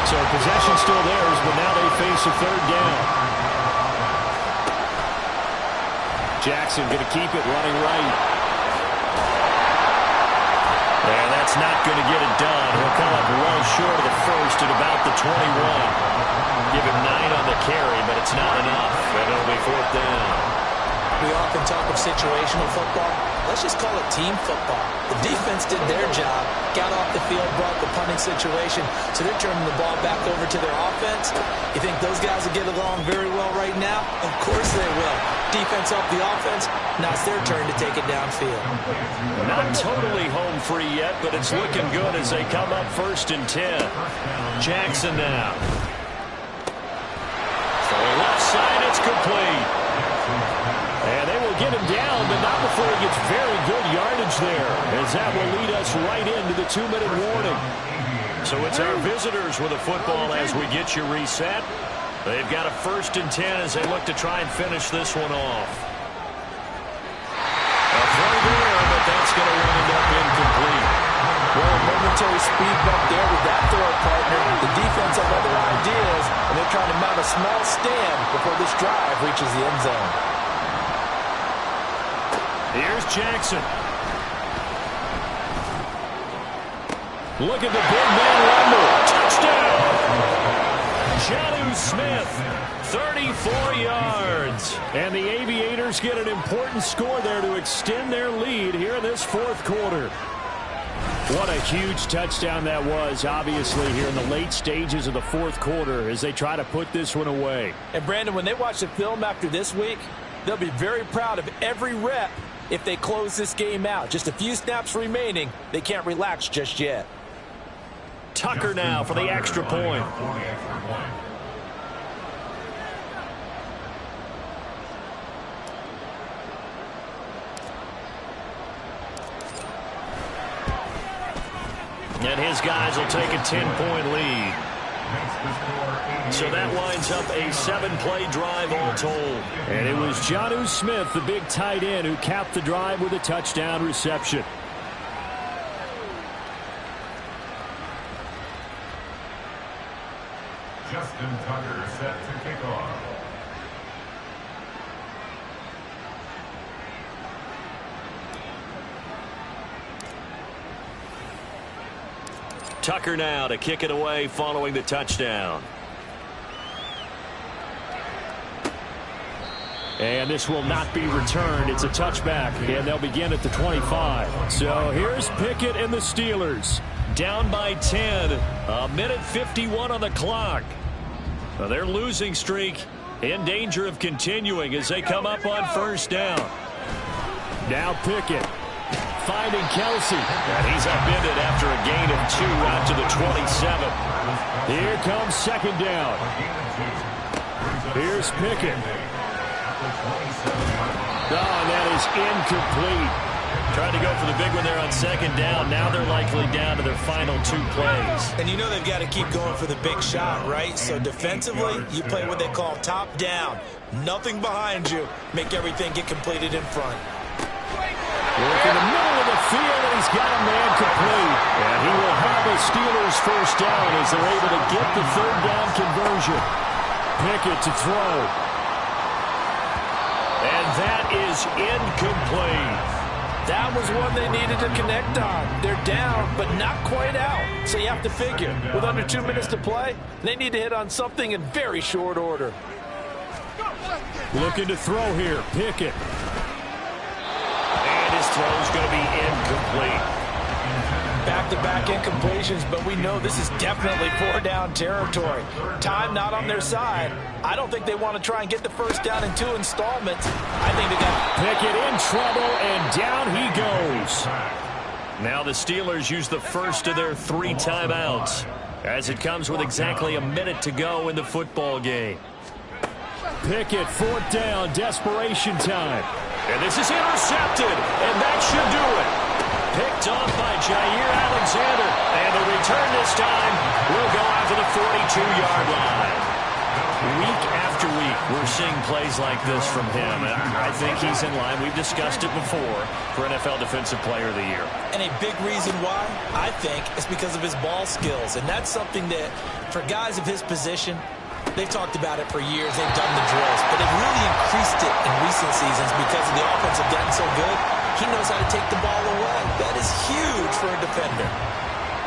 So possession still theirs, but now they face a third down. Jackson going to keep it running right. And that's not going to get it done. He'll come up well short of the first at about the 21. Give him 9 on the carry, but it's not enough. And it'll be fourth down. We often talk of situational football. Let's just call it team football. The defense did their job, got off the field, brought the punting situation, so they're turning the ball back over to their offense. You think those guys will get along very well right now? Of course they will. Defense helped the offense. Now it's their turn to take it downfield. Not totally home free yet, but it's looking good as they come up 1st and 10. Jackson now. Throwing left side, it's complete. And they will get him down, but not before he gets very good yardage there, as that will lead us right into the 2-minute warning. So it's our visitors with the football as we get you reset. They've got a 1st and 10 as they look to try and finish this one off. A throw there, but that's going to wind up incomplete. Well, a momentary speed bump there with that throw partner. The defense have other ideas, and they're trying to mount a small stand before this drive reaches the end zone. Here's Jackson. Look at the big man rumble. Touchdown! Jonnu Smith, 34 yards. And the Aviators get an important score there to extend their lead here in this 4th quarter. What a huge touchdown that was, obviously, here in the late stages of the 4th quarter as they try to put this one away. And, Brandon, when they watch the film after this week, they'll be very proud of every rep if they close this game out. Just a few snaps remaining. They can't relax just yet. Tucker now for the extra point. And his guys will take a 10-point lead. So that lines up a 7-play drive all told. And it was Jonnu Smith, the big tight end, who capped the drive with a touchdown reception. Justin Tucker set to kick off. Tucker now to kick it away following the touchdown. And this will not be returned. It's a touchback, and they'll begin at the 25. So here's Pickett and the Steelers. Down by 10. A minute 51 on the clock. Well, their losing streak in danger of continuing as they come up on 1st down. Now Pickett finding Kelsey. And he's upended after a gain of 2 out to the 27. Here comes 2nd down. Here's Pickett. Oh, and that is incomplete. Trying to go for the big one there on 2nd down. Now they're likely down to their final 2 plays. And you know they've got to keep going for the big shot, right? So defensively, you play what they call top down. Nothing behind you. Make everything get completed in front. Work in the middle of the field, and he's got a man complete. And he will have a Steelers 1st down as they're able to get the 3rd down conversion. Pickett to throw. And that is incomplete. That was one they needed to connect on. They're down, but not quite out. So you have to figure, with under 2 minutes to play, they need to hit on something in very short order. Looking to throw here, Pickett. And his throw's going to be incomplete. Back-to-back incompletions, but we know this is definitely 4-down territory. Time not on their side. I don't think they want to try and get the 1st down in 2 installments. I think they got Pickett in trouble, and down he goes. Now the Steelers use the first of their 3 timeouts as it comes with exactly a minute to go in the football game. Pickett, 4th down, desperation time. And this is intercepted, and that should do it. Picked off by Jair Alexander, 2-yard line. Week after week, we're seeing plays like this from him. And I think he's in line. We've discussed it before for NFL Defensive Player of the Year. And a big reason why, I think, is because of his ball skills. And that's something that, for guys of his position, they've talked about it for years. They've done the drills. But they've really increased it in recent seasons because the offense have gotten so good. He knows how to take the ball away. That is huge for a defender.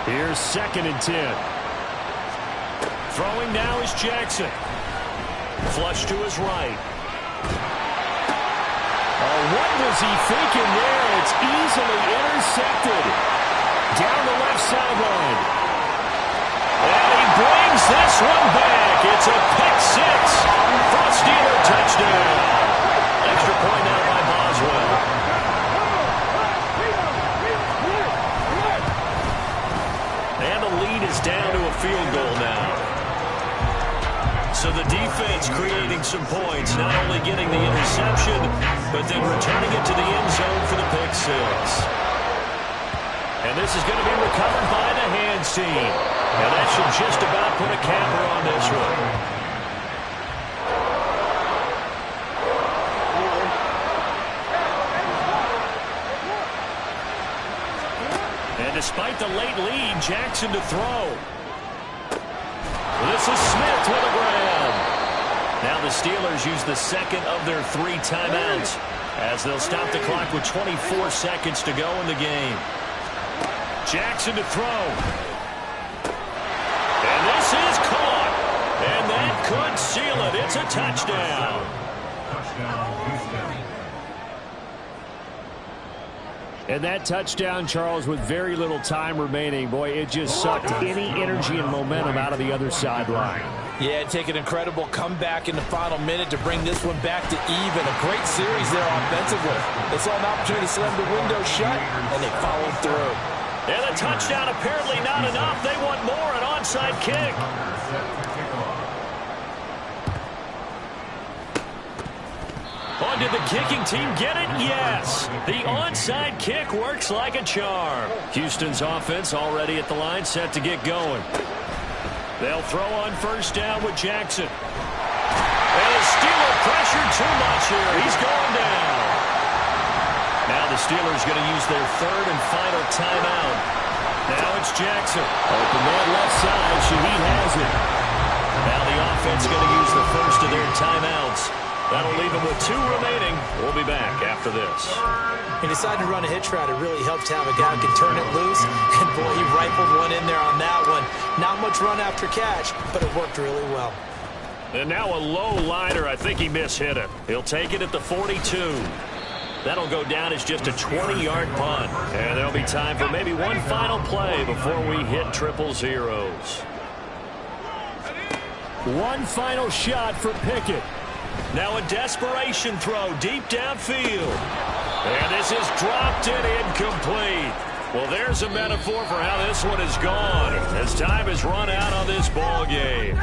Here's 2nd and 10. Throwing now is Jackson. Flush to his right. Oh, what was he thinking there? It's easily intercepted. Down the left sideline. And he brings this one back. It's a pick 6 for a Steeler touchdown. Extra point now by Boswell. And the lead is down to a field goal now. So the defense creating some points, not only getting the interception, but then returning it to the end zone for the pick 6. And this is going to be recovered by the hands team. And that should just about put a capper on this one. And despite the late lead, Jackson to throw. This is Smith with a grab. Now the Steelers use the second of their 3 timeouts as they'll stop the clock with 24 seconds to go in the game. Jackson to throw. And this is caught. And that could seal it. It's a touchdown. Touchdown, Houston. And that touchdown, Charles, with very little time remaining, boy, it just sucked any energy and momentum out of the other sideline. Yeah, take an incredible comeback in the final minute to bring this one back to even. A great series there offensively. They saw an opportunity to slam the window shut, and they followed through. And a touchdown apparently not enough. They want more, an onside kick. Oh, did the kicking team get it? Yes. The onside kick works like a charm. Houston's offense already at the line, set to get going. They'll throw on first down with Jackson. And the Steeler pressured too much here. He's going down. Now the Steelers going to use their 3rd and final timeout. Now it's Jackson. Open that left side. Shaheed has it. Now the offense going to use the first of their timeouts. That'll leave them with 2 remaining. We'll be back after this. He decided to run a hitch route. It really helps to have a guy who can turn it loose. And, boy, he rifled one in there on that one. Not much run after catch, but it worked really well. And now a low liner. I think he mishit it. He'll take it at the 42. That'll go down as just a 20-yard punt. And there'll be time for maybe one final play before we hit 000. One final shot for Pickett. Now a desperation throw deep downfield. And this is dropped and incomplete. Well, there's a metaphor for how this one is gone as time has run out on this ball game.